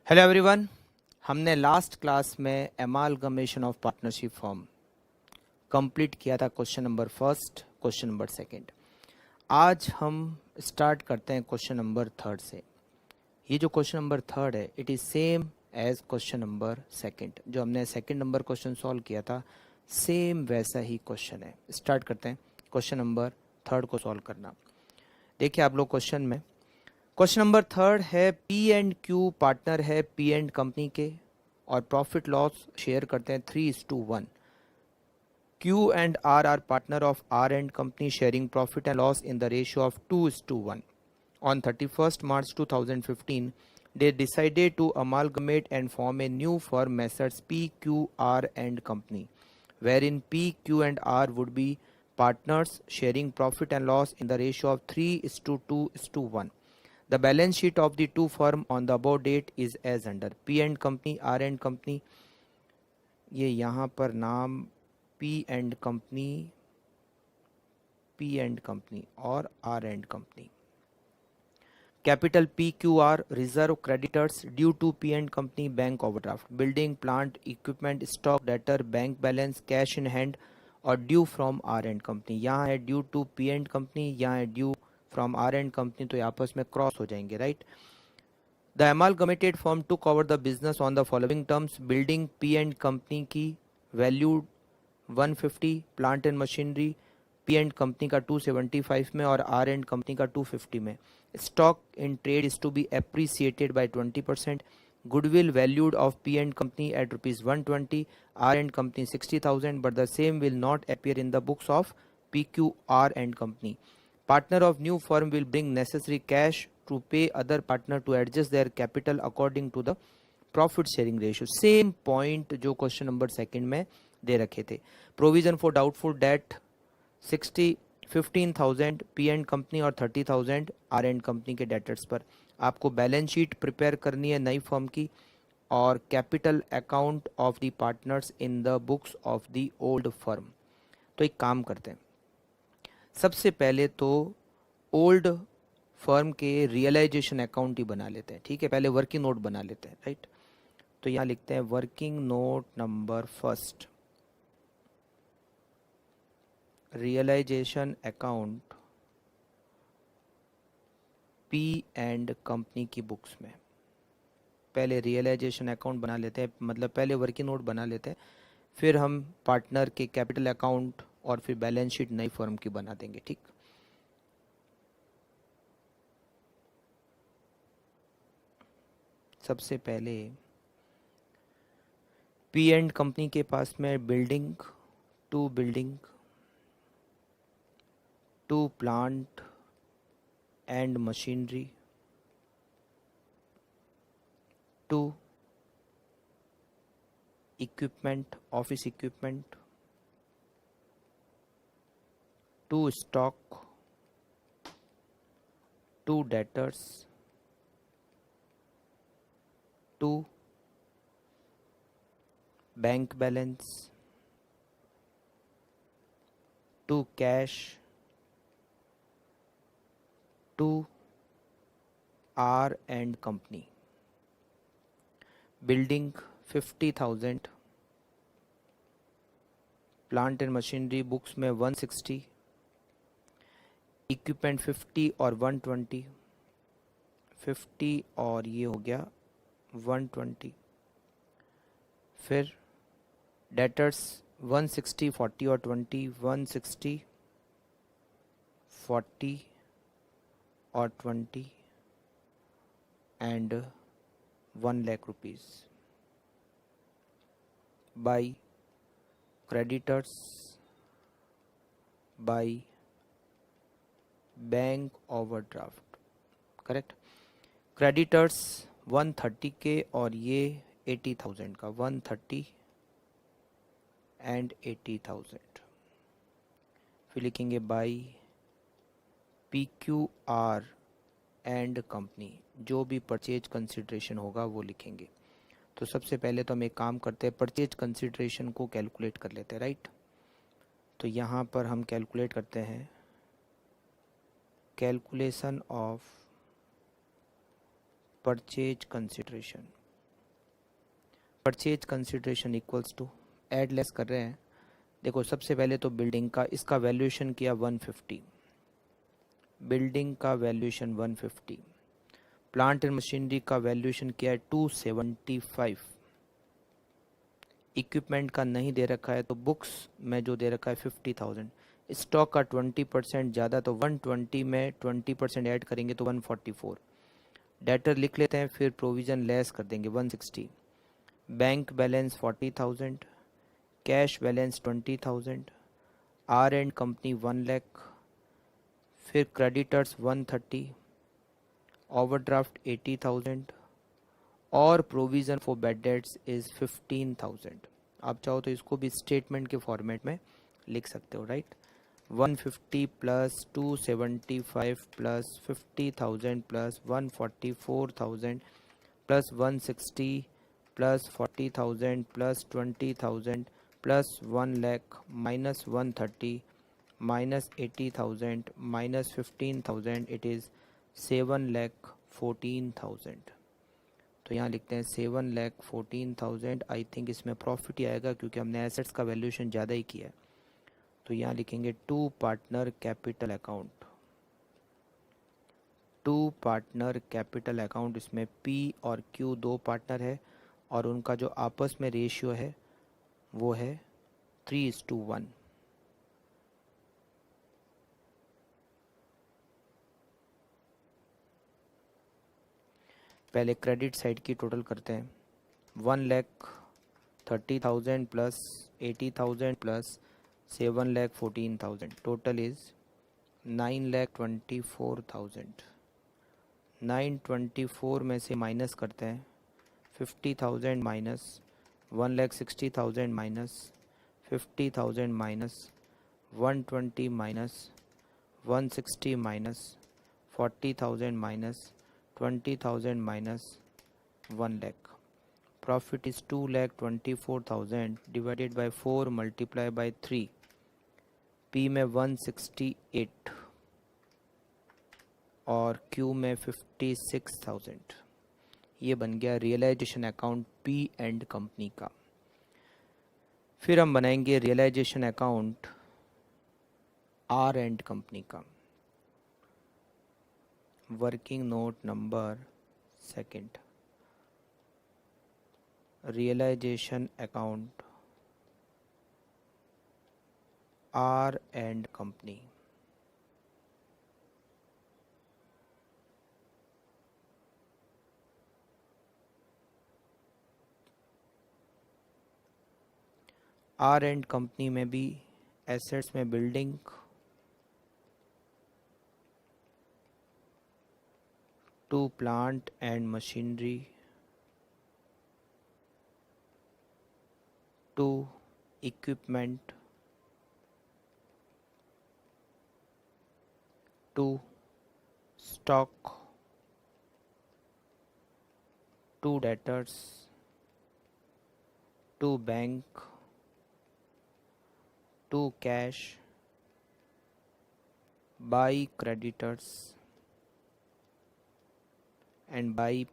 Hello everyone. हमने last class में एमालगमेशन of partnership form complete किया था। Question number first, question number second. आज हम स्टार्ट करते हैं क्वेश्चन नंबर थर्ड से। ये जो क्वेश्चन नंबर थर्ड है it is same as question number second. जो हमने सेकंड नंबर क्वेश्चन सॉल्व किया था सेम वैसा ही क्वेश्चन है। स्टार्ट करते हैं क्वेश्चन नंबर थर्ड को सॉल्व करना। देखिए आप लोग क्वेश्चन में, क्वेश्चन नंबर थर्ड है पी एंड क्यू पार्टनर है पी एंड कंपनी के और प्रॉफिट लॉस शेयर करते हैं 3:1। Q and R partner of R and company sharing profit and loss in the ratio of 2:1। On 31st March 2015 they decided to amalgamate and form a new firm Messrs PQR and Company, wherein P, Q and R would be partners sharing profit and loss in the ratio of 3:2:1. The balance sheet of the two firm on the above date is as under. P and Company, R and Company, ये यहाँ पर नाम P and Company और R and Company. Capital PQR reserve creditors due to P and Company bank overdraft, building, plant, equipment, stock, debtor, bank balance, cash in hand और due from R and Company. यहाँ है due to P and Company, यहाँ है due from R and Company, तो ये आपस में cross हो जाएंगे, right. The amalgamated firm took over the business on the following terms. Building P and Company की valued 150, plant and machinery P and Company का 275 में और R and Company का 250 में. Stock in trade is to be appreciated by 20%. Goodwill valued of P and Company at rupees 120, R and Company 60,000, but the same will not appear in the books of PQR and Company. Partner of new firm will bring necessary cash to pay other partner to adjust their capital according to the profit sharing ratio. Same point जो question number second में दे रखे थे। Provision for doubtful debt 15,000 P and company और 30,000 are and company के debtors पर। आपको balance sheet prepare करनी है नई फर्म की और capital account of the partners in the books of the old firm. तो एक काम करते हैं, सबसे पहले तो ओल्ड फर्म के रियलाइजेशन अकाउंट ही बना लेते हैं, ठीक है। पहले वर्किंग नोट बना लेते हैं, राइट। तो यहाँ लिखते हैं working note number first, realization account P and company की बुक्स में। पहले रियलाइजेशन अकाउंट बना लेते हैं, मतलब पहले वर्किंग नोट बना लेते हैं, फिर हम पार्टनर के कैपिटल अकाउंट और फिर बैलेंस शीट नई फर्म की बना देंगे, ठीक। सबसे पहले पी एंड कंपनी के पास में building, to plant and machinery, to equipment, office equipment, to stock, to debtors, to bank balance, to cash, to R and company. Building 50,000, plant and machinery books में 160, इक्विपमेंट 50 और 120, 50 और ये हो गया 120, फिर डेटर्स 160, 40 और 20, 160, 40 और 20 and 1 lakh rupees. By creditors, by bank overdraft, correct. Creditors 130 के और ये 80,000 का, 130 एंड 80,000। फिर लिखेंगे बाई PQR एंड कंपनी, जो भी परचेज कंसिडरेशन होगा वो लिखेंगे। तो सबसे पहले तो हम एक काम करते हैं, परचेज कंसिडरेशन को कैलकुलेट कर लेते हैं, राइट। तो यहाँ पर हम कैलकुलेट करते हैं calculation of purchase consideration. Purchase consideration equals to, add less कर रहे हैं। देखो सबसे पहले तो बिल्डिंग का, इसका वैल्यूएशन किया 150, बिल्डिंग का वैल्यूएशन 150, प्लांट एंड मशीनरी का वैल्यूएशन किया है 275, इक्विपमेंट का नहीं दे रखा है तो बुक्स में जो दे रखा है 50,000, स्टॉक का 20% ज़्यादा तो 120 में 20% ऐड करेंगे तो 144, डेटर लिख लेते हैं, फिर प्रोविज़न लेस कर देंगे 160, bank balance 40,000, cash balance 20,000, R and company 1 lakh, फिर क्रेडिटर्स 130, ओवरड्राफ्ट 80,000 और provision for bad debts is 15,000। आप चाहो तो इसको भी स्टेटमेंट के फॉर्मेट में लिख सकते हो, right. 150 plus 275 plus 50,000 plus 144,000 plus 160 plus 40,000 plus 20,000 plus 1 lakh minus 130 minus 80,000 minus 15,000, it is 7,14,000। तो यहाँ लिखते हैं 7,14,000। आई थिंक इसमें प्रॉफिट ही आएगा क्योंकि हमने एसेट्स का वैल्यूएशन ज़्यादा ही किया है। तो यहाँ लिखेंगे to partner capital account, to partner capital account. इसमें पी और क्यू दो पार्टनर है और उनका जो आपस में रेशियो है वो है 3:1। पहले क्रेडिट साइड की टोटल करते हैं। 1,30,000 प्लस 80,000 प्लस 7,14,000, टोटल इज 9,24,000। 924 में से माइनस करते हैं 50,000 minus 1,60,000 minus 50,000 minus 120 minus 160 minus 40,000 minus 20,000 minus 1 lakh. Profit is 2,24,000 divided by 4 multiplied by 3. P में 168 और Q में 56,000। ये बन गया realization account P and company का। फिर हम बनाएंगे realization account R and company का। Working note number 2, realization account R and company. R and company में भी एसेट्स में building, to plant and machinery, to equipment, to stock, to debtors, to bank, to cash, by creditors and by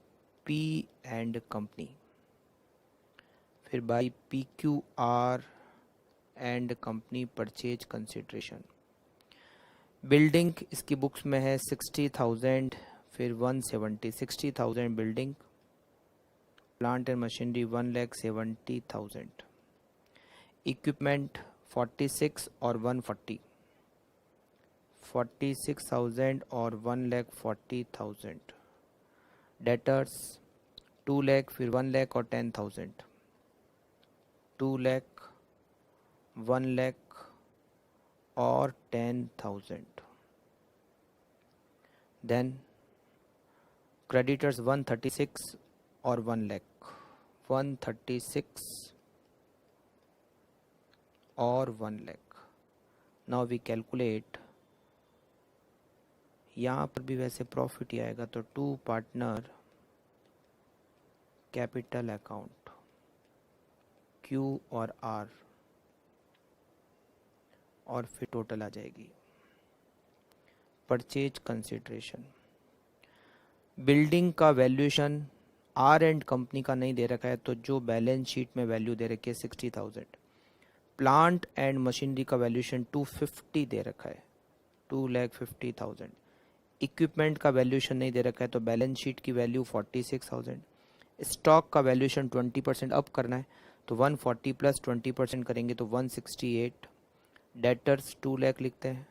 P and company. फिर by PQR and company purchase consideration. Building इसकी books में है 60,000, फिर 170, 60,000 building, plant and machinery 1,70,000, equipment 46 और 140, 46,000 और 1,40,000, debtors 2 lakh, फिर 1 लाख और 10,000, 2 लाख, 1 लाख और 10,000। देन क्रेडिटर्स 136 और 1 लाख, 136 और 1 लाख। नाउ वी कैलकुलेट, यहाँ पर भी वैसे प्रॉफिट ही आएगा तो to partner capital account Q और R और फिर टोटल आ जाएगी। परचेज कंसिडरेशन, बिल्डिंग का वैल्यूएशन आर एंड कंपनी का नहीं दे रखा है, तो जो बैलेंस शीट में वैल्यू दे रखी है 60,000। प्लांट एंड मशीनरी का वैल्यूएशन 250 दे रखा है, 2,50,000। इक्विपमेंट का वैल्यूएशन नहीं दे रखा है, तो बैलेंस शीट की वैल्यू 46,000। स्टॉक का वैल्यूएशन 20% अप करना है, तो 140 प्लस 20% करेंगे तो 168। डेटर्स 2 लाख लिखते हैं।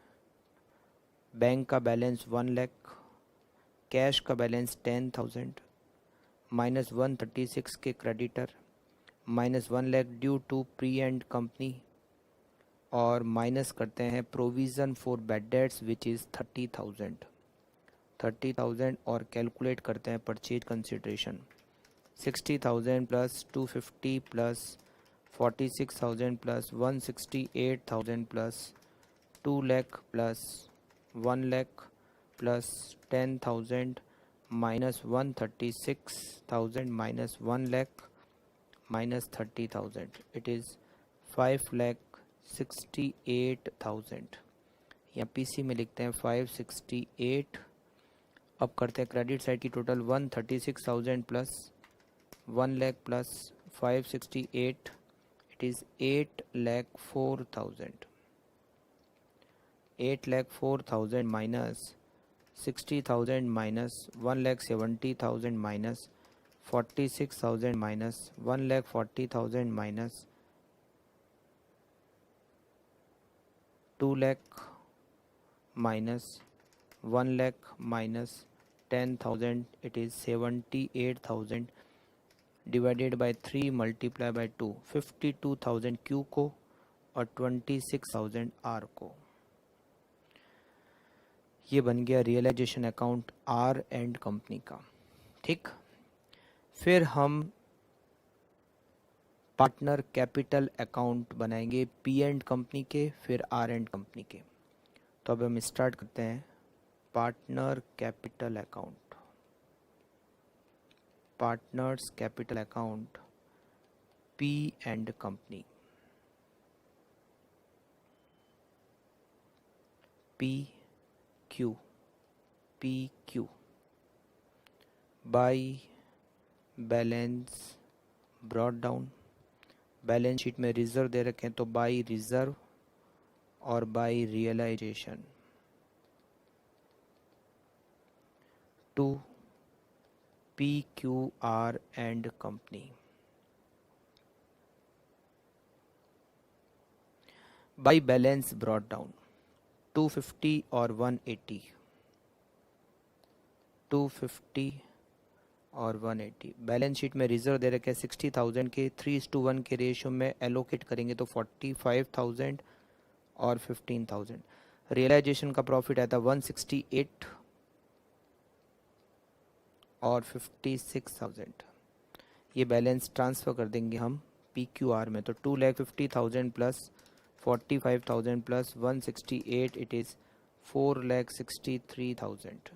बैंक का बैलेंस 1 लाख। कैश का बैलेंस 10,000 माइनस 136 के creditor minus 1 lakh due to pre and company, और माइनस करते हैं provision for bad debts which is 30,000 और कैलकुलेट करते हैं purchase consideration. 60,000 plus 250 plus 46,000 plus 168,000 plus 2 lakh plus 1 lakh plus 10,000 minus 136,000 minus 1 lakh minus 30,000, it is 5,68,000। या PC में लिखते हैं 568। अब करते हैं क्रेडिट साइड की total 136,000 plus 1 lakh plus 568, it is 8,04,000। 8,04,000 minus 60,000 minus 1,70,000 minus 46,000 minus 1,40,000 minus 2 lakh minus 1 lakh minus 10,000, it is 78,000 divided by 3 multiply by 2, 52,000 Q को और 26,000 आर को। ये बन गया realization account R and company का। ठीक, फिर हम पार्टनर कैपिटल अकाउंट बनाएंगे पी एंड कंपनी के, फिर आर एंड कंपनी के। तो अब हम स्टार्ट करते हैं partner capital account. Partners capital account P and company. P Q, P Q by balance brought down. Balance sheet में रिजर्व दे रखे हैं, तो बाई रिजर्व और by realization. To P Q R and company by balance brought down 250 और 180, 250 और 180। Balance sheet में reserve दे रखे हैं 60,000 के, 3:1 के रेशियो में एलोकेट करेंगे तो 45,000 और 15,000। रियलाइजेशन का प्रॉफिट आया था 168 और 56,000। ये बैलेंस ट्रांसफ़र कर देंगे हम पी क्यू आर में, तो 2,50,000 plus 45,000 plus 168, it is 4,63,000।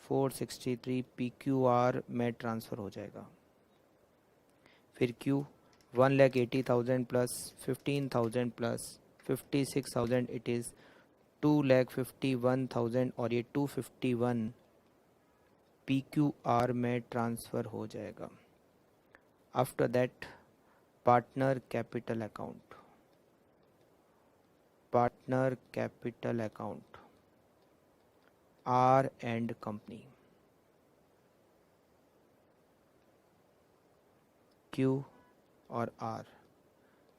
463 P Q R में ट्रांसफ़र हो जाएगा। फिर Q 1,80,000 plus 15,000 plus 56,000, it is 2,51,000 और ये 251 पी क्यू आर में ट्रांसफ़र हो जाएगा। After that partner capital account, partner capital account R and company. Q और आर,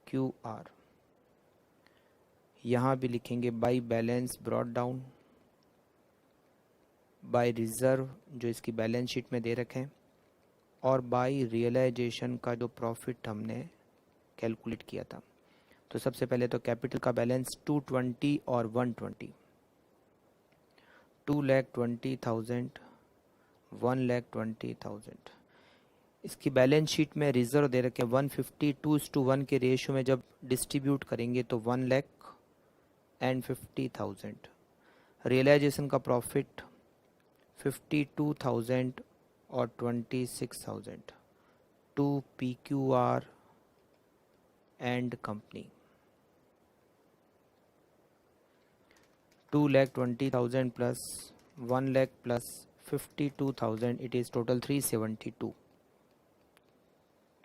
क्यू आर यहाँ भी लिखेंगे by balance brought down, by reserve जो इसकी बैलेंस शीट में दे रखे हैं, और बाई रियलाइजेशन का जो प्रॉफिट हमने कैलकुलेट किया था। तो सबसे पहले तो कैपिटल का बैलेंस 220 और 120, 2,20,000, 1,20,000। इसकी बैलेंस शीट में रिजर्व दे रखे 150, 2:1 के रेशियो में जब डिस्ट्रीब्यूट करेंगे तो 1,50,000। रियलाइजेशन का प्रॉफिट 52,000 और 26,000 to P Q R and company. 2,20,000 plus 1 lakh plus 52,000, it is total 372।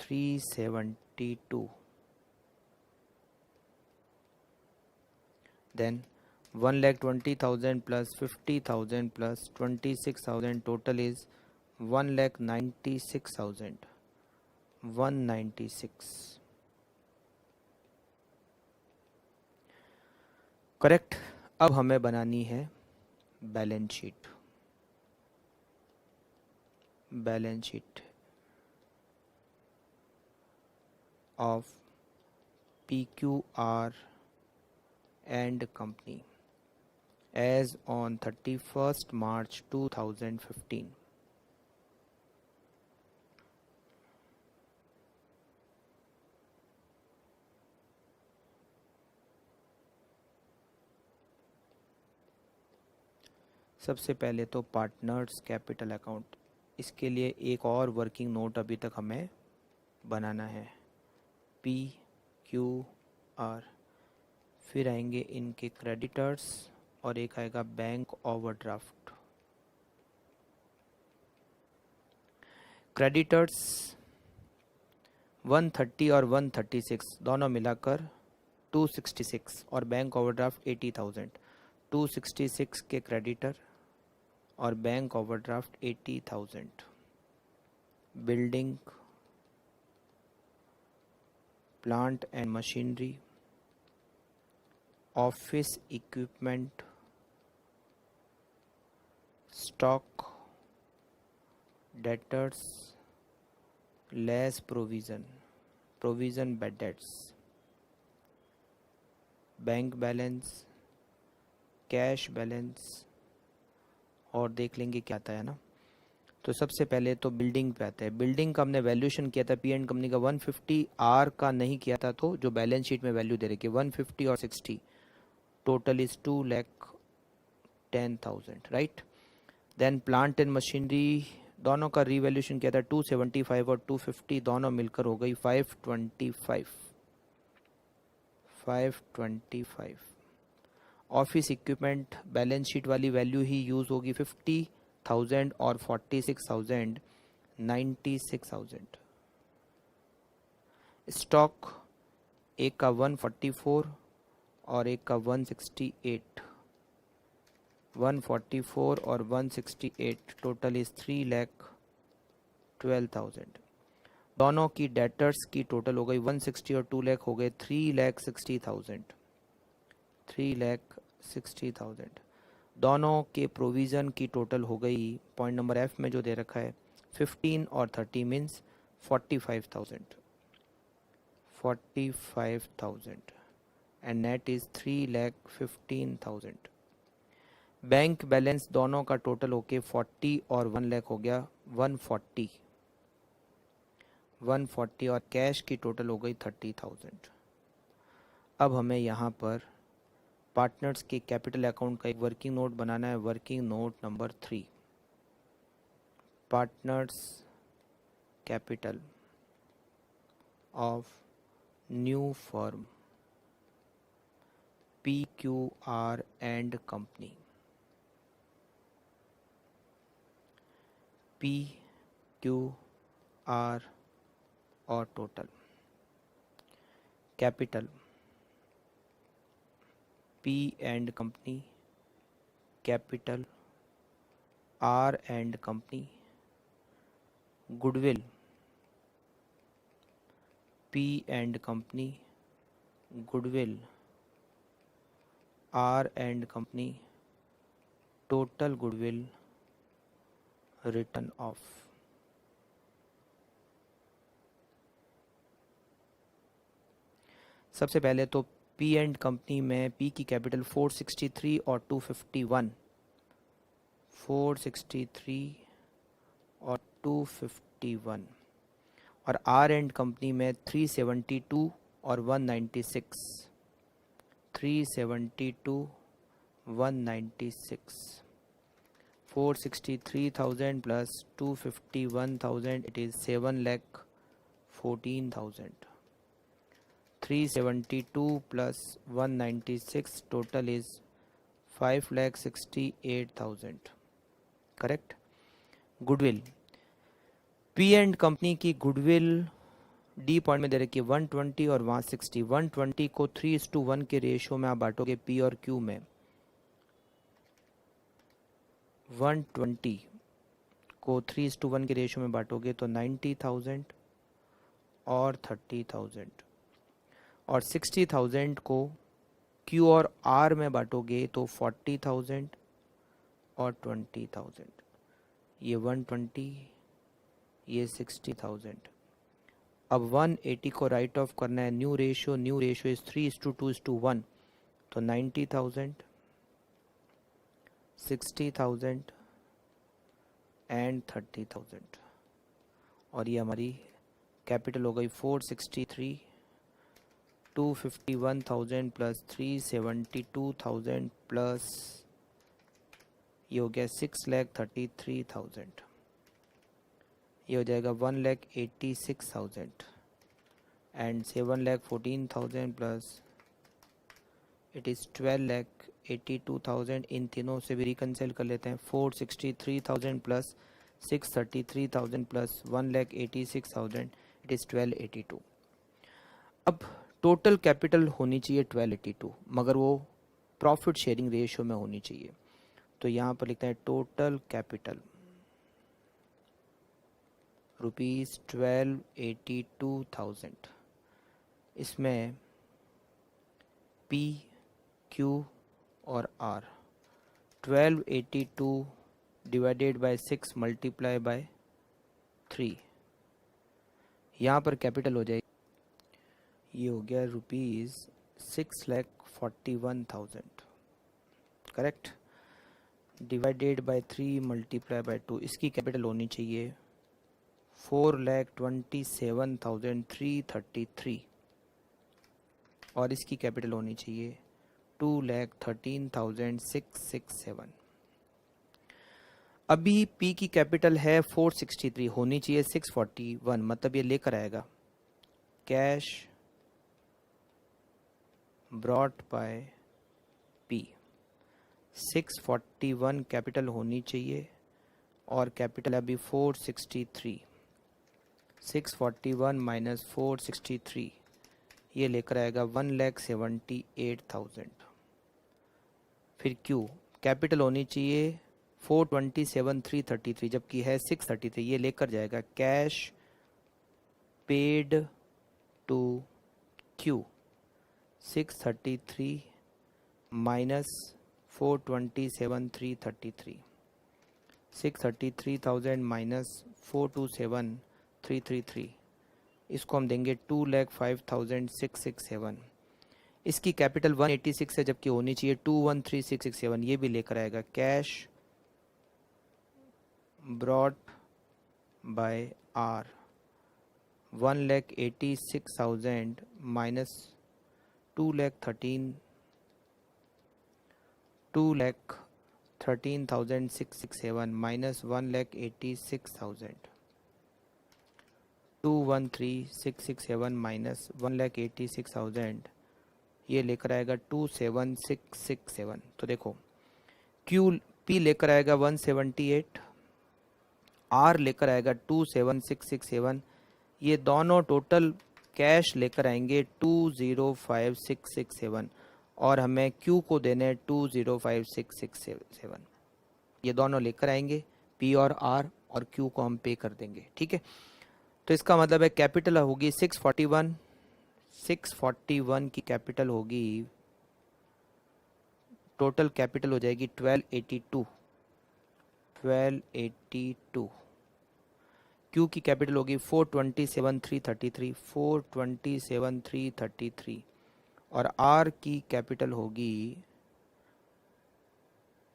372. Then 1,20,000 plus 50,000 plus 26,000, total is 1,96,000. 196. Correct. अब हमें बनानी है balance sheet. Balance sheet of PQR and company as on 31st March 2015. सबसे पहले तो partners capital account, इसके लिए एक और वर्किंग नोट अभी तक हमें बनाना है, PQR। फिर आएंगे इनके क्रेडिटर्स और एक आएगा बैंक ओवरड्राफ्ट। क्रेडिटर्स 130 और 136 दोनों मिलाकर 266 और बैंक ओवरड्राफ्ट 80,000। 266 के क्रेडिटर और bank overdraft 80,000। Building, plant and machinery, office equipment, stock, debtors, less provision bad debts, bank balance, cash balance, और देख लेंगे क्या आता है ना। तो सबसे पहले तो बिल्डिंग पे आता है। बिल्डिंग का हमने वैल्यूएशन किया था पी एंड कंपनी का 150, आर का नहीं किया था, तो जो बैलेंस शीट में वैल्यू दे रखी है 150 और 60, total is 2,10,000, right. Then plant and machinery दोनों का रीवैल्यूएशन किया था 275 और 250, दोनों मिलकर हो गई 525। ऑफिस इक्विपमेंट बैलेंस शीट वाली वैल्यू ही यूज होगी 50,000 और 46,000, 96,000। स्टॉक एक का 144 और एक का 168, 144 और 168, टोटल इज 3,12,000। दोनों की डेटर्स की टोटल हो गई 160 और 2 लाख हो गए 3,60,000। 3,60,000। दोनों के प्रोविज़न की टोटल हो गई, पॉइंट नंबर एफ में जो दे रखा है 15 और 30 means 45,000। 45,000 and net is 3,15,000। Bank balance दोनों का टोटल होके 40 और 1 लाख हो गया 140 और कैश की टोटल हो गई 30,000। अब हमें यहाँ पर पार्टनर्स के कैपिटल अकाउंट का एक वर्किंग नोट बनाना है, working note number 3। Partners capital of new firm PQR and company. PQR और total capital P and company, capital R and company, goodwill P and company, goodwill R and company, total goodwill return of. सबसे पहले तो P and company में P की capital 463 और 251, 463 और 251, और are and company में 372 और 196, 372, 196। 463,000 plus 251,000, it is 7,14,000। 372 plus 196, total is 5,68,000, correct. Goodwill P and company की गुडविल डी पॉइंट में दे रखी है 120 और वहाँ 60। 120 को 3:1 के रेशियो में आप बांटोगे पी और क्यू में। 120 को 3:1 के रेशियो में बांटोगे तो 90,000 और 30,000, और 60,000 को क्यू और आर में बांटोगे तो 40,000 और 20,000। ये 120, ये 60,000। अब 180 को राइट ऑफ करना है, न्यू रेशियो इज 3:2:1, तो 90,000, 60,000 एंड 30,000, और ये हमारी कैपिटल हो गई 463, 251,000 प्लस 372,000 प्लस ये हो गया 6,33,000। ये हो जाएगा 1,86,000 एंड 7,14,000 प्लस इट इज़ 12,82,000। इन तीनों से भी रिकनसिल कर लेते हैं। 463,000 प्लस 633,000 प्लस 1,86,000, इट इज़ 1282। अब टोटल कैपिटल होनी चाहिए 1282, मगर वो प्रॉफिट शेयरिंग रेशियो में होनी चाहिए। तो यहाँ पर लिखते हैं टोटल कैपिटल ₹1282,000। इसमें P, Q और R 1282 divided by 6 multiply by 3, यहाँ पर कैपिटल हो जाएगी, ये हो गया ₹6,41,000, correct. Divided by 3 multiply by 2, इसकी कैपिटल होनी चाहिए 4,27,333, और इसकी कैपिटल होनी चाहिए 2,13,667। अभी P की कैपिटल है 463, होनी चाहिए 641, मतलब ये लेकर आएगा cash brought by P। 641 capital होनी चाहिए और कैपिटल अभी 463। 641 माइनस 463 ये लेकर आएगा 1,78,000। फिर Q कैपिटल होनी चाहिए 427,333, जबकि है 633, ये लेकर जाएगा cash paid to Q। 633 minus 427,333, 633,000 minus 427,333, इसको हम देंगे 2,05,667। इसकी कैपिटल 186 है, जबकि होनी चाहिए 213,667, ये भी लेकर आएगा cash brought by R 1,86,000 minus 2,13,667 minus 1,86,000, 213,667 minus 1,86,000, ये लेकर आएगा 27,667। तो देखो P लेकर आएगा 178, R लेकर आएगा 27,667, ये दोनों टोटल कैश लेकर आएंगे 205,667, और हमें Q को देने 205,667। ये दोनों लेकर आएंगे P और R, और Q को हम पे कर देंगे, ठीक है। तो इसका मतलब है कैपिटल होगी 641, 641 की कैपिटल होगी, टोटल कैपिटल हो जाएगी 1282, 1282। Q की कैपिटल होगी 427,333, 427,333, और R की कैपिटल होगी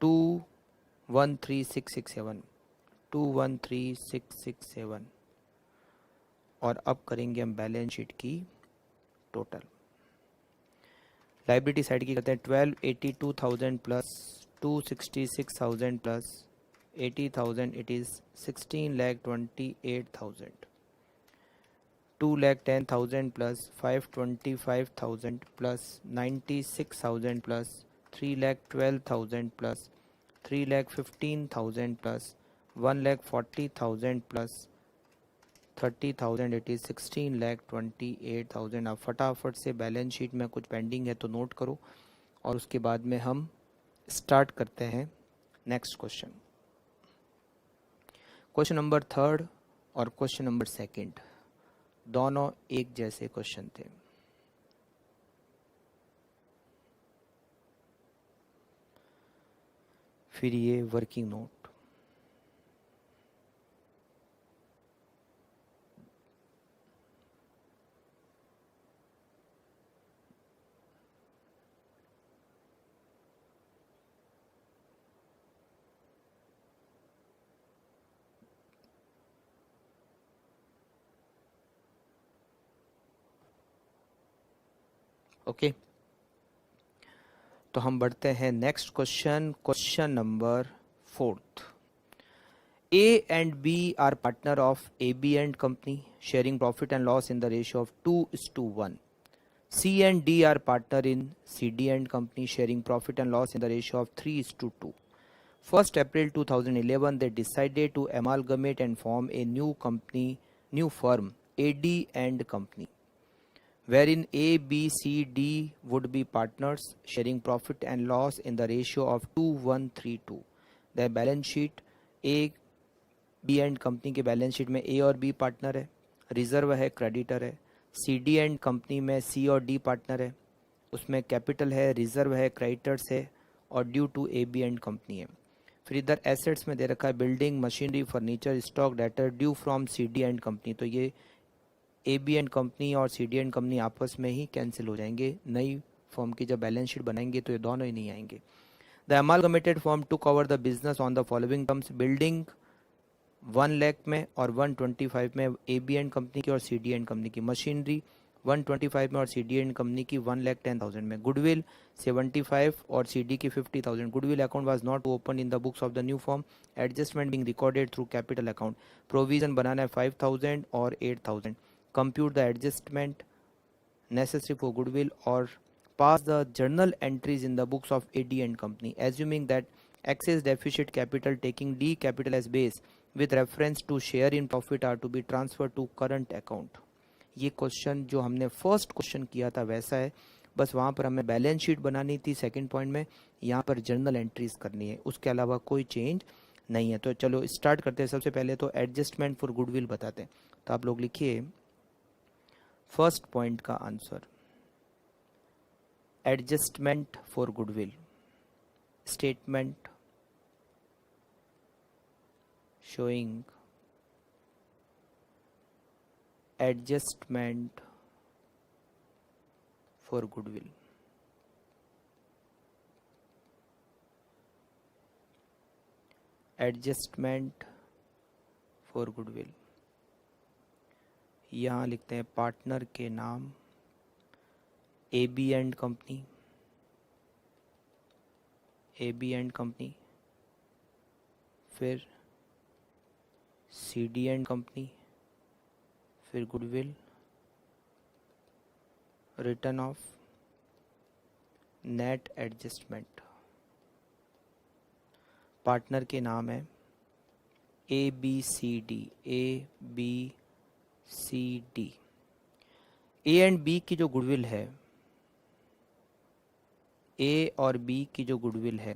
213,667, 213,667। और अब करेंगे हम बैलेंस शीट की टोटल। लाइबिलिटी साइड की करते हैं 1282,000 plus 266,000 plus 80,000, it is 16,28,000। 2,10,000 plus 525,000 plus 96,000 plus 3,12,000 plus 3,15,000 plus 1,40,000 plus 30,000 it is 16,28,000। आप फटाफट से बैलेंस शीट में कुछ पेंडिंग है तो नोट करो और उसके बाद में हम स्टार्ट करते हैं next question. Question number third और क्वेश्चन नंबर सेकंड दोनों एक जैसे क्वेश्चन थे। फिर ये वर्किंग नोट, ओके। तो हम बढ़ते हैं next question, question number fourth. A and B are partner of AB and company, sharing profit and loss in the ratio of 2:1. C and D are partner in CD and company, sharing profit and loss in the ratio of 3:2. 1st April 2011, they decided to amalgamate and form a new firm, AD and Company, wherein A, B, C, D would be partners, sharing profit and loss in the ratio of 2:1:3:2. The balance sheet: A, B and company के balance sheet में A और B partner है, reserve है, creditor है। C D and company में सी और D partner है, उसमें कैपिटल है, रिजर्व है, क्रेडिटर्स है और due to A B and company है। फिर इधर एसेट्स में दे रखा है building, machinery, furniture, stock, debtor due from C D and company. तो ये ए बी एंड कंपनी और सी डी एंड कंपनी आपस में ही कैंसिल हो जाएंगे, नई फॉर्म की जब बैलेंस शीट बनाएंगे तो ये दोनों ही नहीं आएंगे। The amalgamated form to cover the business on the following terms: building 1 lakh में और 125 में ए बी एंड कंपनी की और सी डी एंड कंपनी की, मशीनरी 125 में और सी डी एंड कंपनी की 1,10,000 में, गुडविल 75 और सी डी की 50,000। Goodwill account was not open in the books of the new form, adjustment being recorded through capital account. Provision बनाना है 5,000 और 8,000। Compute the adjustment necessary for goodwill or pass the journal entries in the books of AD and company, assuming that excess deficit capital taking D capital as base with reference to share in profit are to be transferred to current account। ये question जो हमने first question किया था वैसा है, बस वहाँ पर हमें बैलेंस शीट बनानी थी सेकंड पॉइंट में, यहाँ पर जर्नल एंट्रीज करनी है, उसके अलावा कोई चेंज नहीं है। तो चलो स्टार्ट करते हैं। सबसे पहले तो एडजस्टमेंट फॉर गुडविल बताते हैं। तो आप लोग लिखिए फर्स्ट पॉइंट का answer, adjustment for goodwill statement showing adjustment for goodwill. Adjustment for goodwill, यहाँ लिखते हैं पार्टनर के नाम A B and company, A B and company, फिर सी डी एंड कंपनी, फिर goodwill, return of net adjustment. Partner के नाम है A B C D, A B C D. A and B की जो गुडविल है, ए और B की जो गुडविल है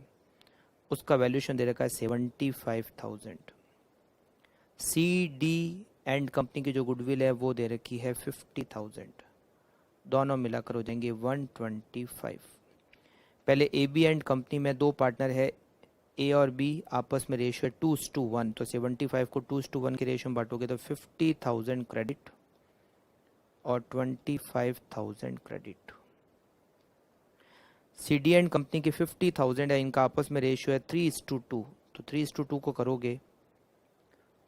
उसका वैल्यूएशन दे रखा है 75,000। सी डी एंड कंपनी की जो गुडविल है वो दे रखी है 50,000, दोनों मिलाकर हो जाएंगे 125। पहले ए बी एंड कंपनी में दो पार्टनर है, ए और बी, आपस में रेशियो 2:1, तो 75 को 2:1 के रेशियो में बांटोगे तो 50,000 क्रेडिट और 25,000 credit. C D and company की 50,000 है, इनका आपस में रेशियो है 3:2, तो 3:2 को करोगे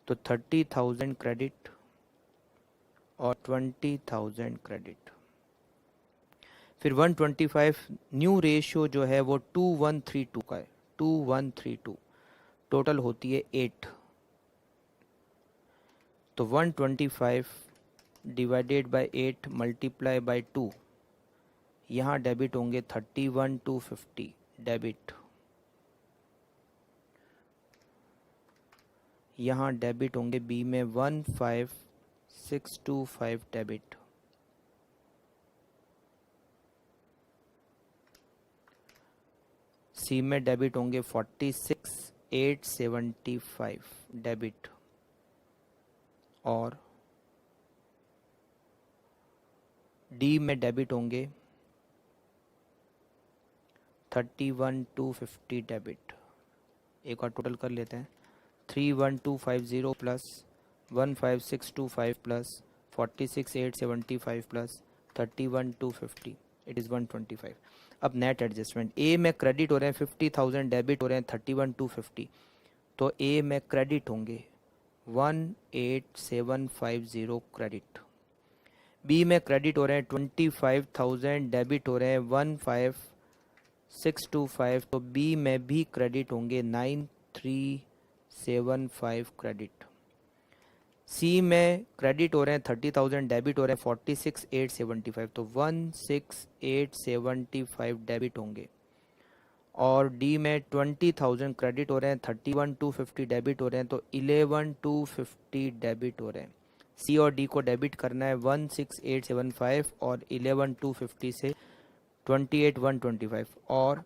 तो 30,000 क्रेडिट और 20,000 क्रेडिट। फिर 125 न्यू रेशियो जो है वो 2:1:3:2 का है, 2:1:3:2, टोटल होती है 8। तो 125 डिवाइडेड बाय 8 मल्टीप्लाई बाय 2, यहाँ डेबिट होंगे 31,250 डेबिट, यहाँ डेबिट होंगे बी में 1,5 625 डेबिट, सी में डेबिट होंगे 46,875 डेबिट, और डी में डेबिट होंगे 31,250 डेबिट। एक बार टोटल कर लेते हैं, 31250 plus 15625 plus 46,875 plus 31,250, it is 125। अब नेट एडजस्टमेंट, ए में क्रेडिट हो रहे हैं 50,000, डेबिट हो रहे हैं 31,250, तो ए में क्रेडिट होंगे 18750 क्रेडिट, बी में क्रेडिट हो रहे हैं 25,000, डेबिट हो रहे हैं 15625, तो बी में भी क्रेडिट होंगे 9375 क्रेडिट। सी में क्रेडिट हो रहे हैं 30,000, डेबिट हो रहे हैं 46,875, तो 16,875 डेबिट होंगे, और डी में 20,000 क्रेडिट हो रहे हैं 31,250 डेबिट हो रहे हैं, तो 11,250 डेबिट हो रहे हैं। सी और डी को डेबिट करना है 16,875 और 11,250 से 28,125, और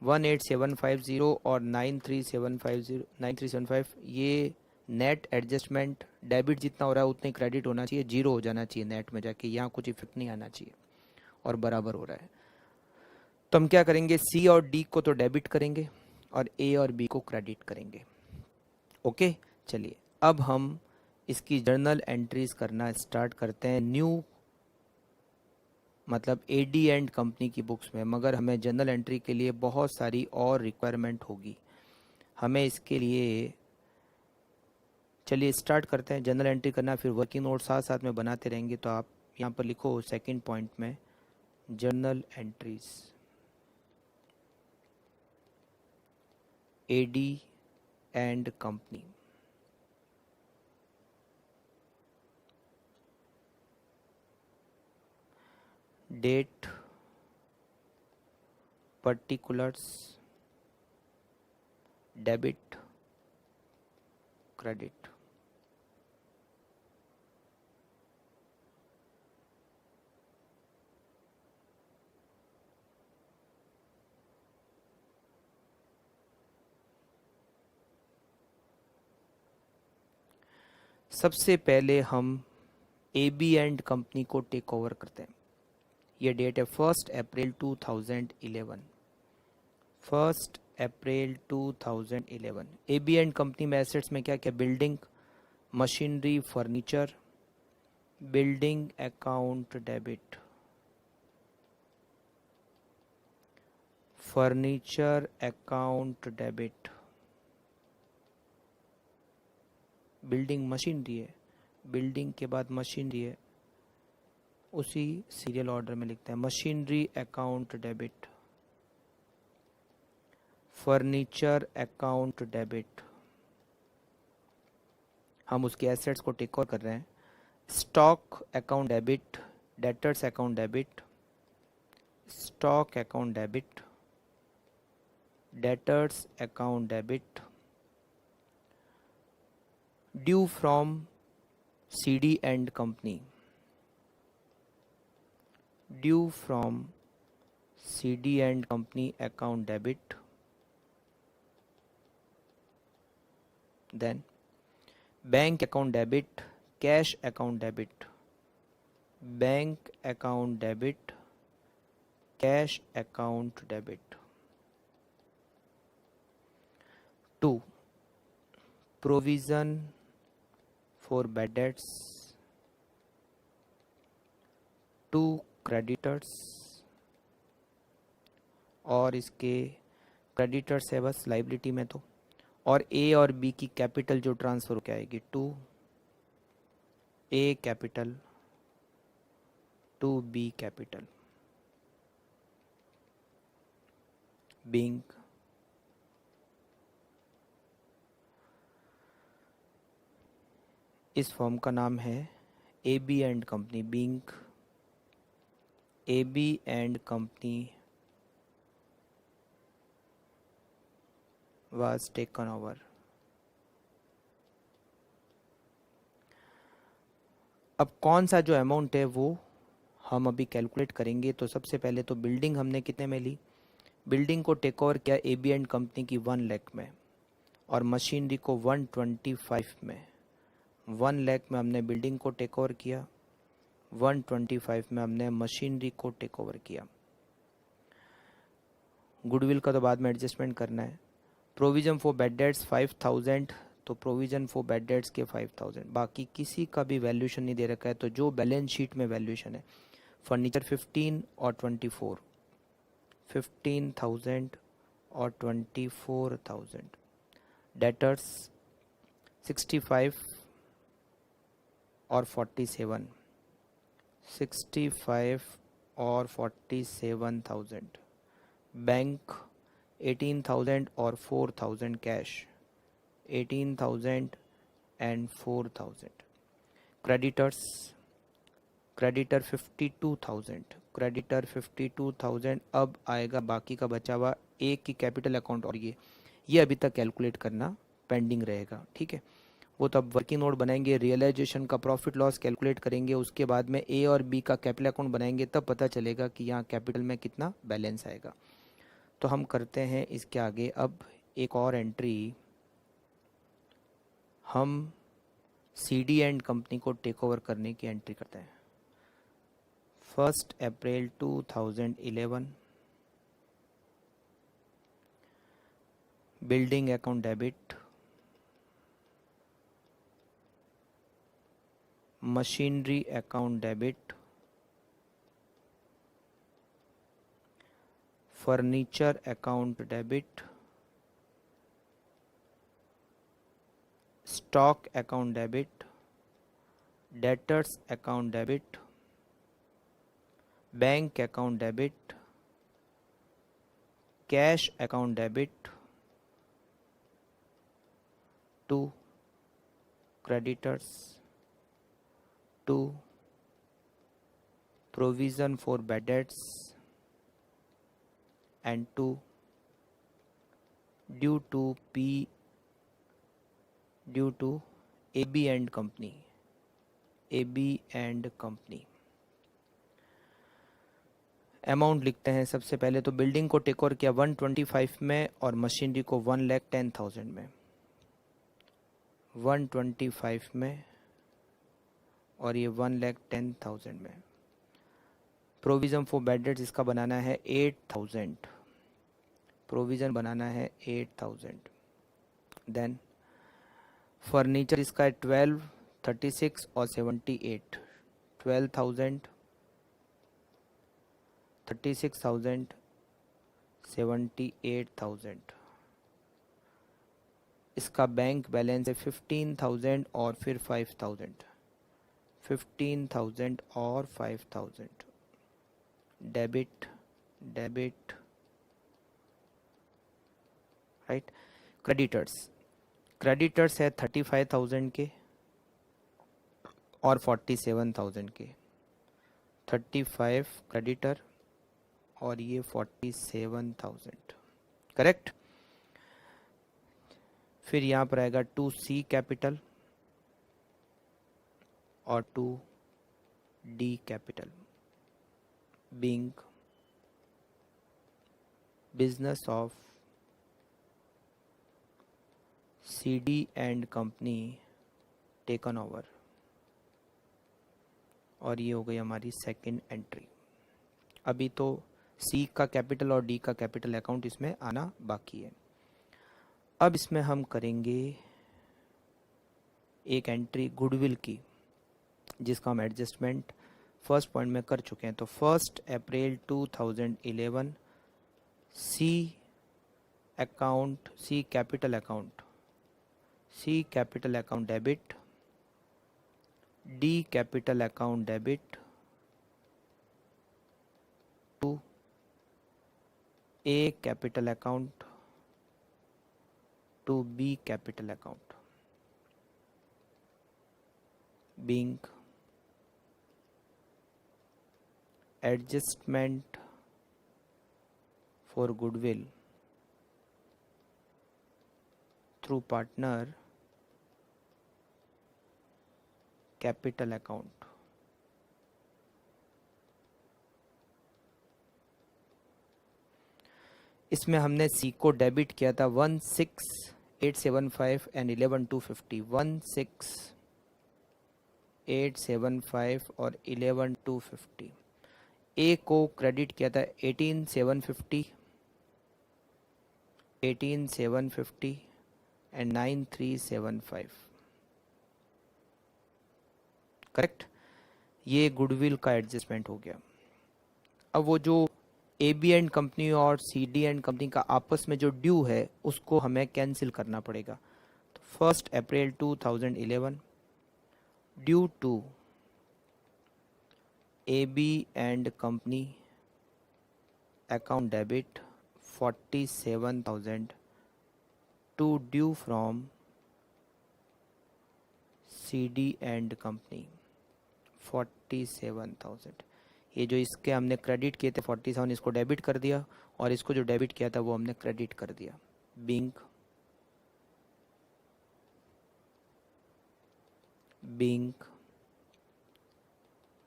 18750 और 9375 ये नेट एडजस्टमेंट, डेबिट जितना हो रहा है उतने क्रेडिट होना चाहिए, जीरो हो जाना चाहिए नेट में जाके, यहाँ कुछ इफेक्ट नहीं आना चाहिए, और बराबर हो रहा है। तो हम क्या करेंगे, सी और डी को तो डेबिट करेंगे और ए और बी को क्रेडिट करेंगे। ओके, चलिए अब हम इसकी जर्नल एंट्रीज करना स्टार्ट करते हैं, न्यू मतलब एडी एंड कंपनी की बुक्स में, मगर हमें जर्नल एंट्री के लिए बहुत सारी और रिक्वायरमेंट होगी। हमें इसके लिए चलिए स्टार्ट करते हैं जर्नल एंट्री करना, फिर वर्किंग नोट साथ साथ में बनाते रहेंगे। तो आप यहाँ पर लिखो सेकंड पॉइंट में journal entries, AD and company. Date, particulars, debit, credit. सबसे पहले हम ए बी एंड कंपनी को टेक ओवर करते हैं। ये डेट है 1 April 2011, 1 April 2011। A B and company में एसेट्स में क्या क्या, building, machinery, furniture, building account debit, furniture account debit, building machinery है, बिल्डिंग के बाद मशीनरी है, उसी सीरियल ऑर्डर में लिखते हैं, machinery account debit, furniture account debit. हम उसके एसेट्स को टेक ओवर कर रहे हैं। Stock account debit, debtors account debit, stock account debit, debtors account debit, due from CD and company, due from CD and company account debit, then bank account debit, cash account debit, bank account debit, cash account debit. 2 provision for bad debts, 2 creditors, और इसके creditors है बस liability में तो, और ए और B की capital जो ट्रांसफर होकर आएगी, 2 A capital, 2 B capital, being इस फॉर्म का नाम है A B and company, being A B and company was taken over. अब कौन सा जो अमाउंट है वो हम अभी कैलकुलेट करेंगे। तो सबसे पहले तो बिल्डिंग हमने कितने में ली, बिल्डिंग को टेक ओवर किया ए बी एंड कंपनी की 1 लाख में, और मशीनरी को 125 में। 1 लाख में हमने बिल्डिंग को टेक ओवर किया, 125 में हमने मशीनरी को टेक ओवर किया। गुडविल का तो बाद में एडजस्टमेंट करना है। प्रोविजन फॉर बैड डेट्स 5000, तो प्रोविजन फॉर बैड डेट्स के 5000, बाकी किसी का भी वैल्यूशन नहीं दे रखा है। तो जो बैलेंस शीट में वैल्यूशन है, फर्नीचर 15 और 24, 15,000 और 24,000। डेटर्स 65 और 47, 65 और 47,000। बैंक 18,000 और 4,000 cash, 18,000 and 4,000। Creditors, creditor 52,000, creditor 52,000। अब आएगा बाकी का बचा हुआ एक की कैपिटल अकाउंट, और ये अभी तक कैलकुलेट करना पेंडिंग रहेगा, ठीक है। वो तो अब वर्किंग नोट बनाएंगे, रियलाइजेशन का प्रॉफिट लॉस कैलकुलेट करेंगे, उसके बाद में ए और बी का कैपिटल अकाउंट बनाएंगे, तब पता चलेगा कि यहाँ कैपिटल में कितना बैलेंस आएगा। तो हम करते हैं इसके आगे अब एक और एंट्री, हम सी डी एंड कंपनी को टेक ओवर करने की एंट्री करते हैं। 1 April 2011, building account debit, machinery account debit, furniture account debit, stock account debit, debtors account debit, bank account debit, cash account debit to creditors, to provision for bad debts, and to due to AB and company, AB and company। Amount लिखते हैं सबसे पहले। तो building को take over किया 125 में, और machinery को 1,10,000 में, 125 में और ये 1,10,000 में। प्रोविज़न फॉर बैड डेट्स इसका बनाना है 8,000, प्रोविज़न बनाना है 8,000। देन फर्नीचर इसका है 12, 36 और 78, 12,000, 36,000, 78,000। इसका बैंक बैलेंस है 15,000 और फिर 5,000, 15,000 और 5,000। Debit debit, right. Creditors, creditors है 35,000 के और 47,000 के, 35 क्रेडिटर और ये 47,000, करेक्ट। फिर यहाँ पर आएगा 2C कैपिटल और 2D capital, being business of CD and company taken over, और ये हो गई हमारी सेकंड एंट्री। अभी तो C का कैपिटल और D का कैपिटल अकाउंट इसमें आना बाकी है। अब इसमें हम करेंगे एक एंट्री गुडविल की, जिसका हम एडजस्टमेंट फर्स्ट पॉइंट में कर चुके हैं। तो 1 April 2011 C account, C capital account, C capital account debit, D capital account debit to A capital account to B capital account, being adjustment for goodwill through partner capital account. इसमें हमने सी को debit किया था 16,875 and 11,250, 16,875 और 11,250। ए को credit किया था 18,750, 18,750 and 9,375। Correct. ये गुडविल का एडजस्टमेंट हो गया। अब वो जो ए बी एंड कंपनी और सी डी एंड कंपनी का आपस में जो ड्यू है उसको हमें कैंसिल करना पड़ेगा। तो 1 April 2011 due to A B and company account debit 47,000 to due from C D and company 47,000। ये जो इसके हमने क्रेडिट किए थे 47, इसको डेबिट कर दिया और इसको जो डेबिट किया था वो हमने क्रेडिट कर दिया। Being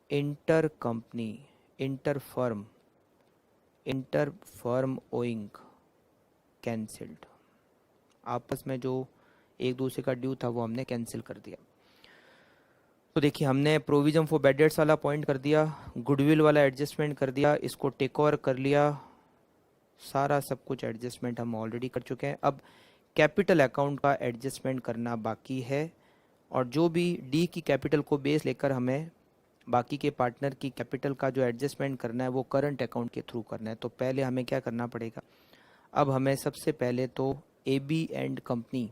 inter company inter firm owing cancelled. आपस में जो एक दूसरे का ड्यू था वो हमने कैंसिल कर दिया। तो देखिए हमने प्रोविजन फॉर बैड डेट्स वाला पॉइंट कर दिया, गुडविल वाला एडजस्टमेंट कर दिया, इसको टेक ओवर कर लिया, सारा सब कुछ एडजस्टमेंट हम ऑलरेडी कर चुके हैं। अब कैपिटल अकाउंट का एडजस्टमेंट करना बाकी है, और जो भी डी की कैपिटल को बेस लेकर हमें बाकी के पार्टनर की कैपिटल का जो एडजस्टमेंट करना है वो करंट अकाउंट के थ्रू करना है। तो पहले हमें क्या करना पड़ेगा, अब हमें सबसे पहले तो ए बी एंड कंपनी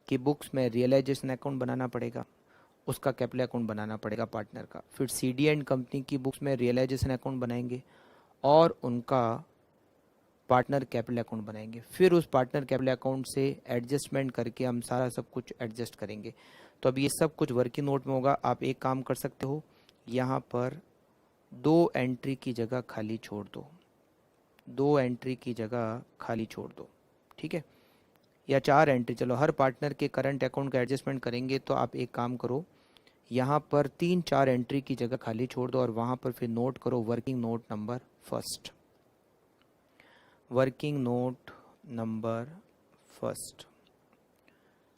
की बुक्स में रियलाइजेशन अकाउंट बनाना पड़ेगा, उसका कैपिटल अकाउंट बनाना पड़ेगा पार्टनर का। फिर सी डी एंड कंपनी की बुक्स में रियलाइजेशन अकाउंट बनाएंगे और उनका पार्टनर कैपिटल अकाउंट बनाएंगे। फिर उस पार्टनर कैपिटल अकाउंट से एडजस्टमेंट करके हम सारा सब कुछ एडजस्ट करेंगे। तो अब ये सब कुछ वर्किंग नोट में होगा। आप एक काम कर सकते हो, यहाँ पर 2 एंट्री की जगह खाली छोड़ दो, 2 एंट्री की जगह खाली छोड़ दो, ठीक है, या 4 एंट्री, चलो हर पार्टनर के करंट अकाउंट का एडजस्टमेंट करेंगे। तो आप एक काम करो, यहाँ पर 3-4 एंट्री की जगह खाली छोड़ दो और वहाँ पर फिर नोट करो working note number first. Working note number first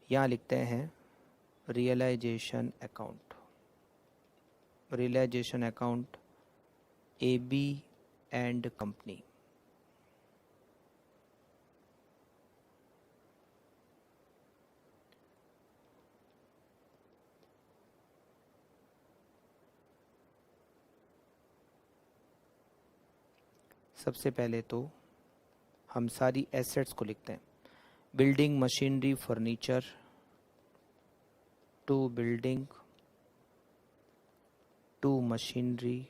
यहाँ लिखते हैं realization account, realization account A B and company. सबसे पहले तो हम सारी एसेट्स को लिखते हैं। Building machinery furniture to building to machinery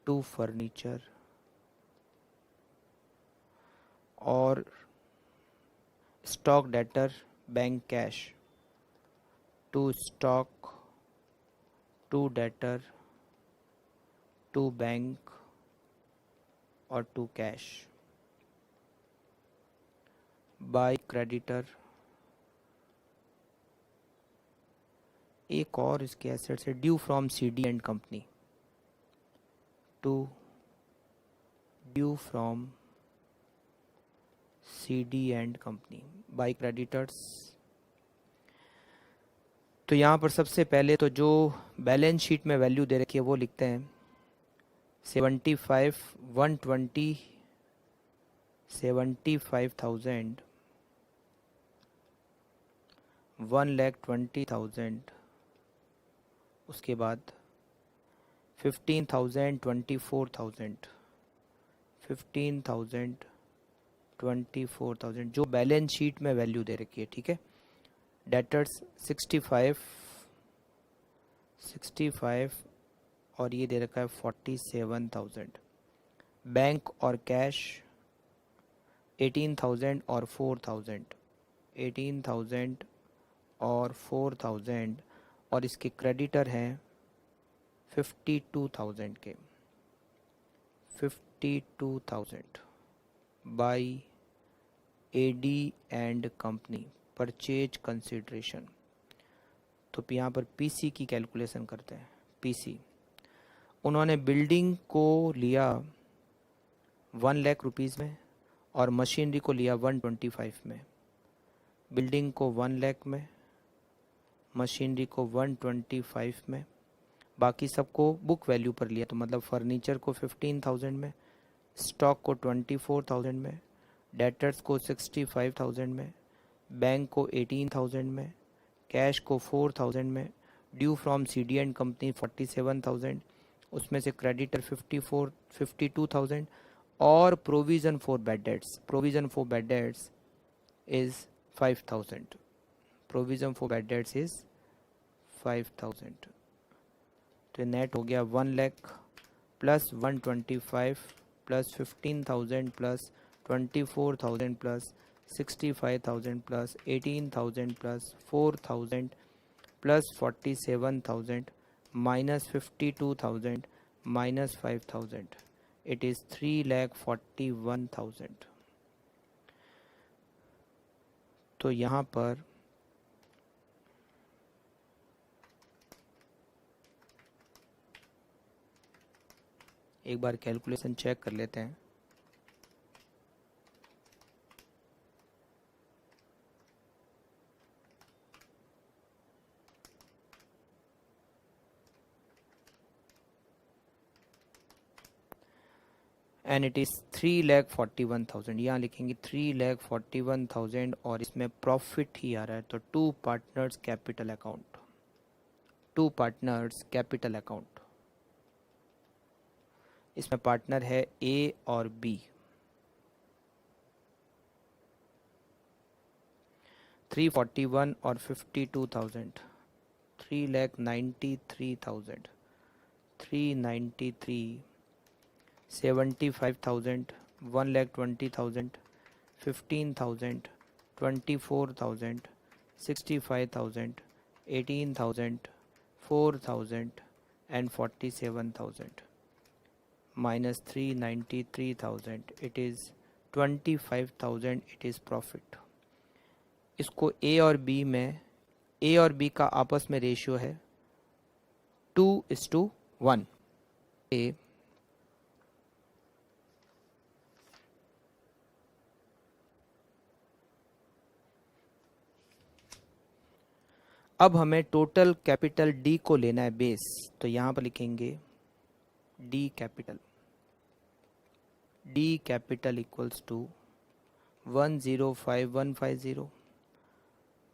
to furniture, और stock debtor bank cash to stock to debtor to bank और टू कैश। बाय क्रेडिटर, एक और इसके एसेट से due from C D and company to due from C D and company by creditors. तो यहाँ पर सबसे पहले तो जो बैलेंस शीट में वैल्यू दे रखी है वो लिखते हैं 75,000 1,20,000, उसके बाद 15,000 24,000 जो बैलेंस शीट में वैल्यू दे रखी है, ठीक है। डेटर्स 65 और ये दे रखा है 47,000। बैंक और कैश 18,000 और 4,000, 18,000 और 4,000, और इसके क्रेडिटर हैं 52,000 के, 52,000 by AD and company purchase consideration. तो यहाँ पर पीसी की कैलकुलेशन करते हैं। पीसी, उन्होंने बिल्डिंग को लिया 1 लाख रुपीज़ में और मशीनरी को लिया 125 में। बिल्डिंग को 1 लाख में, मशीनरी को 125 में, बाकी सबको बुक वैल्यू पर लिया। तो मतलब फर्नीचर को 15,000 में, स्टॉक को 24,000 में, डेटर्स को 65,000 में, बैंक को 18,000 में, कैश को 4,000 में, due from CD and company 47,000, उसमें से क्रेडिटर 52,000 और provision for bad dates, provision for bad debts is 5,000, provision for bad debts is 5,000। तो नेट हो गया 1 lakh plus 125 plus 15,000 plus 24,000 plus 65,000 plus 18,000 plus 4,000 plus 47,000 minus 52,000 minus 5,000, it is 3,41,000। तो यहाँ पर एक बार कैलकुलेशन चेक कर लेते हैं। And it is 3,41,000। यहाँ लिखेंगे 3,41,000 और इसमें प्रॉफिट ही आ रहा है। तो to partners capital account, to partners capital account, इसमें पार्टनर है ए और बी। 341 और 52,000, 3,93,000, 393, 75,000, 1,20,000, 15,000, 24,000, 65,000, 18,000, 4,000 and 47,000 minus 393,000, it is 25,000, it is profit। इसको ए और बी में, ए और बी का आपस में रेशियो है 2:1। ए अब हमें टोटल कैपिटल डी को लेना है बेस। तो यहाँ पर लिखेंगे D capital, D capital equals to 105,150।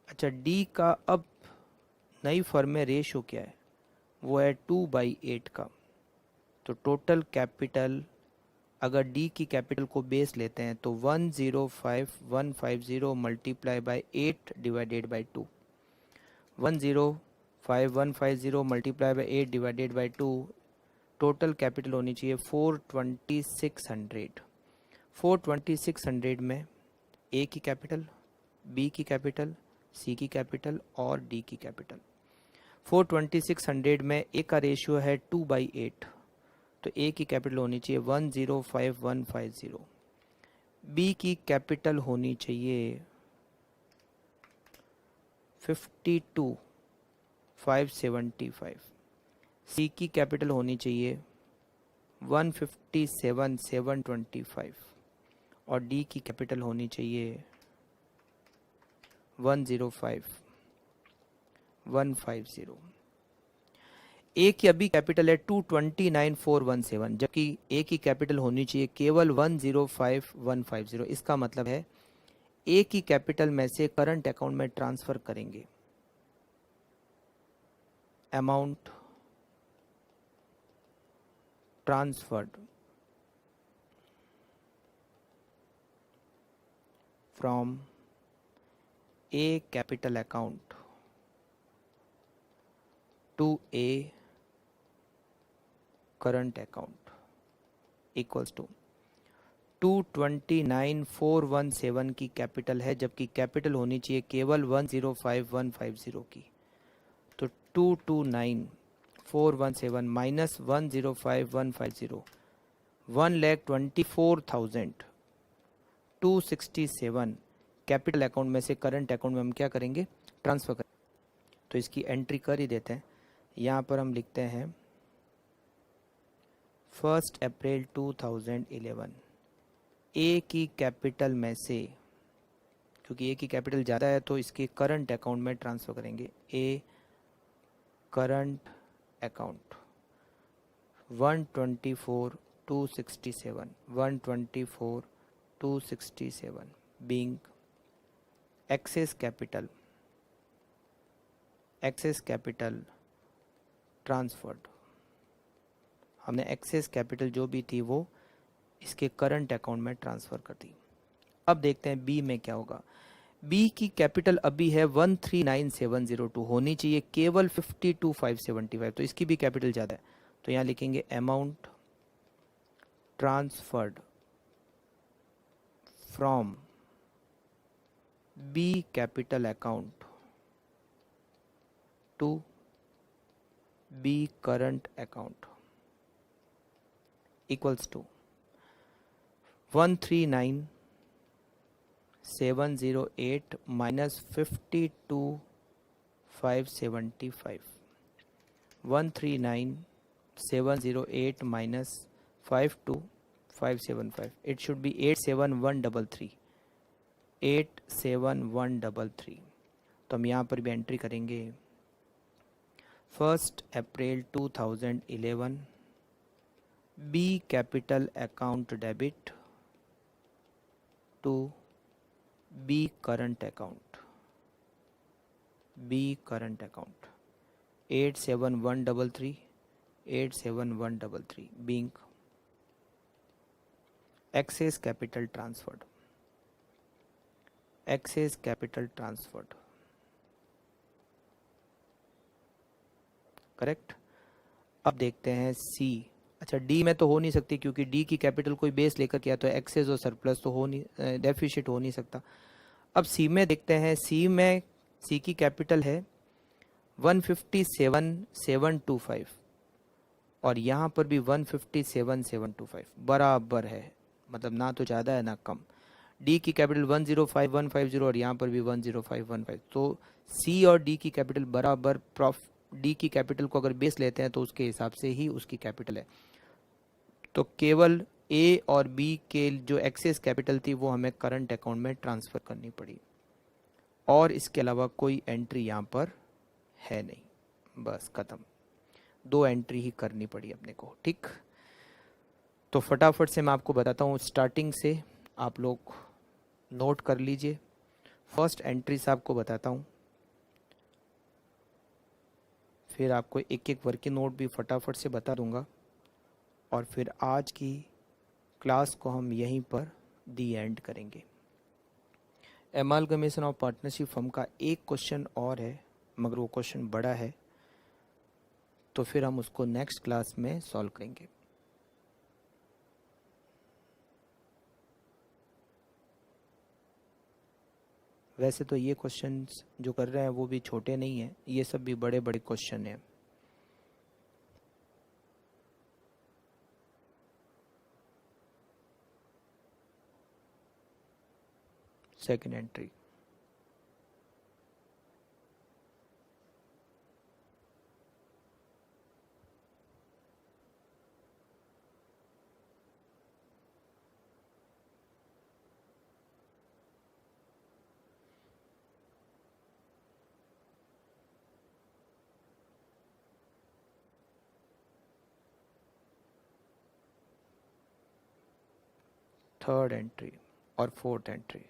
अच्छा, डी का अब नई फर्म में रेशो क्या है, वो है 2/8 का। तो टोटल कैपिटल अगर डी की कैपिटल को बेस लेते हैं तो 105,150 multiply by 8 divided by 2, 105,150 multiply by 8 divided by 2, total capital होनी चाहिए 42600। 42600 में ए की कैपिटल, बी की कैपिटल, सी की कैपिटल और डी की कैपिटल। 42600 में ए का रेशियो है 2/8, तो ए की कैपिटल होनी चाहिए 105,150। बी की कैपिटल होनी चाहिए 52,575। सी की कैपिटल होनी चाहिए 157,725 और डी की कैपिटल होनी चाहिए 105,150। ए की अभी कैपिटल है 229,417, जबकि ए की कैपिटल होनी चाहिए केवल 105,150। इसका मतलब है ए की कैपिटल में से करंट अकाउंट में ट्रांसफर करेंगे amount transferred from A capital account to A current account equals to 229,417 की कैपिटल है, जबकि कैपिटल होनी चाहिए केवल 105,150 की। तो 229,417 माइनस 105,150, 1,24,267 कैपिटल अकाउंट में से करंट अकाउंट में हम क्या करेंगे, ट्रांसफर करेंगे। तो तो इसकी एंट्री कर ही देते हैं। यहाँ पर हम लिखते हैं 1 अप्रैल 2011। ए की कैपिटल में से, क्योंकि ए की कैपिटल ज़्यादा है तो इसके करंट अकाउंट में ट्रांसफ़र करेंगे। A current account 124,267 124,267 being excess capital transferred. हमने एक्सेस कैपिटल जो भी थी वो इसके करंट अकाउंट में ट्रांसफ़र कर दी। अब देखते हैं बी में क्या होगा। बी की कैपिटल अभी है 139,702, होनी चाहिए केवल 52,575, तो इसकी भी कैपिटल ज़्यादा है। तो यहाँ लिखेंगे amount transferred from B capital account to B current account equals to 139,708 minus 52,575. 139,708 minus 52,575. It should be 87133. 87133. तो हम यहाँ पर भी एंट्री करेंगे 1 April 2011 B capital account debit to B current account 87133 being excess capital transferred correct. अब देखते हैं सी। अच्छा, डी में तो हो नहीं सकती क्योंकि डी की कैपिटल कोई बेस लेकर किया तो एक्सेस और सरप्लस तो हो नहीं, डेफिशिट हो नहीं सकता। अब सी में देखते हैं। सी की कैपिटल है 157,725 और यहाँ पर भी 157,725 बराबर है, मतलब ना तो ज़्यादा है ना कम। डी की कैपिटल 105,150 और यहाँ पर भी 105,150, तो सी और डी की कैपिटल बराबर। डी की कैपिटल को अगर बेस लेते हैं तो उसके हिसाब से ही उसकी कैपिटल है। तो केवल ए और बी के जो एक्सेस कैपिटल थी वो हमें करंट अकाउंट में ट्रांसफ़र करनी पड़ी और इसके अलावा कोई एंट्री यहाँ पर है नहीं, बस ख़त्म। 2 एंट्री ही करनी पड़ी अपने को, ठीक। तो फटाफट से मैं आपको बताता हूँ, स्टार्टिंग से आप लोग नोट कर लीजिए। फर्स्ट एंट्री से आपको बताता हूँ, फिर आपको एक एक वर्किंग नोट भी फटाफट से बता दूंगा और फिर आज की क्लास को हम यहीं पर दी एंड करेंगे। एमालगमेशन ऑफ पार्टनरशिप फर्म का एक क्वेश्चन और है, मगर वो क्वेश्चन बड़ा है तो फिर हम उसको नेक्स्ट क्लास में सॉल्व करेंगे। वैसे तो ये क्वेश्चंस जो कर रहे हैं वो भी छोटे नहीं हैं, ये सब भी बड़े बड़े क्वेश्चन हैं। सेकंड एंट्री, थर्ड एंट्री और फोर्थ एंट्री।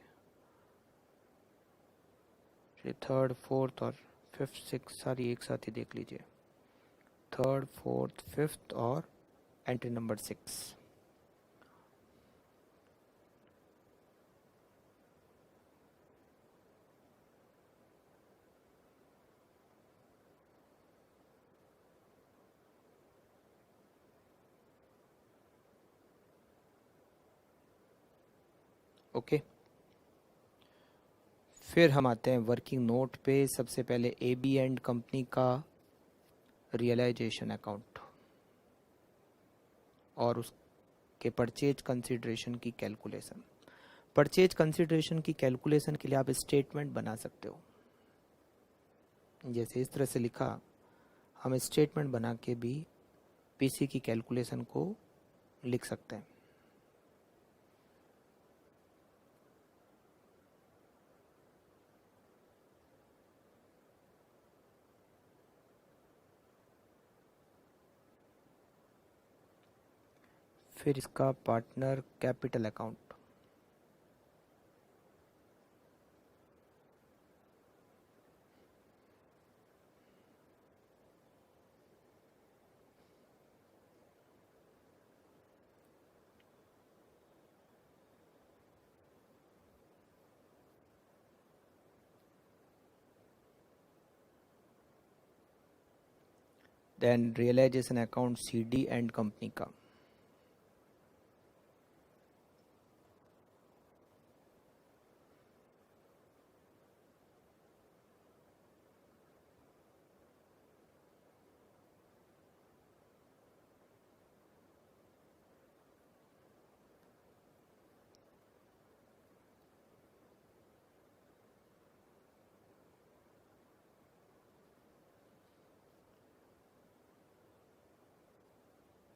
थर्ड, फोर्थ और फिफ्थ, सिक्स सारी एक साथ ही देख लीजिए। थर्ड, फोर्थ, फिफ्थ और एंट्री नंबर 6। ओके, फिर हम आते हैं वर्किंग नोट पे। सबसे पहले ए बी एंड कंपनी का रियलाइजेशन अकाउंट और उसके परचेज कंसिडरेशन की कैलकुलेशन। परचेज कंसिडरेशन की कैलकुलेशन के लिए आप स्टेटमेंट बना सकते हो, जैसे इस तरह से लिखा, हम स्टेटमेंट बना के भी पीसी की कैलकुलेशन को लिख सकते हैं। फिर इसका partner capital account, then realization account CD and company का,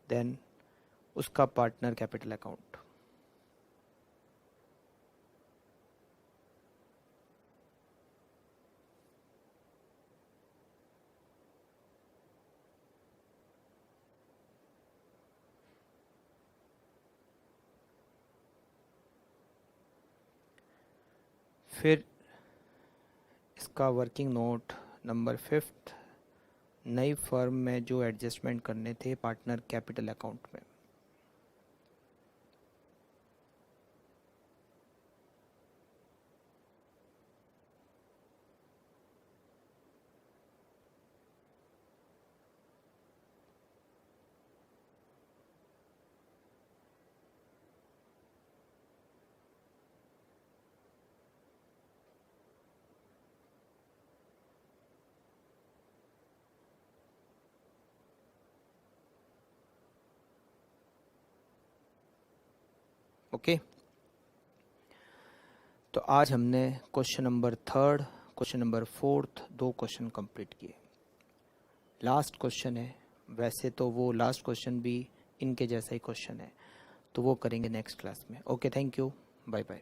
देन उसका पार्टनर कैपिटल अकाउंट। फिर इसका वर्किंग नोट नंबर 5, नई फर्म में जो एडजस्टमेंट करने थे पार्टनर कैपिटल अकाउंट में। ओके, तो आज हमने question number 3, question number 4, 2 question complete किए। लास्ट क्वेश्चन है, वैसे तो वो लास्ट क्वेश्चन भी इनके जैसा ही क्वेश्चन है, तो वो करेंगे नेक्स्ट क्लास में। Okay, thank you, bye bye.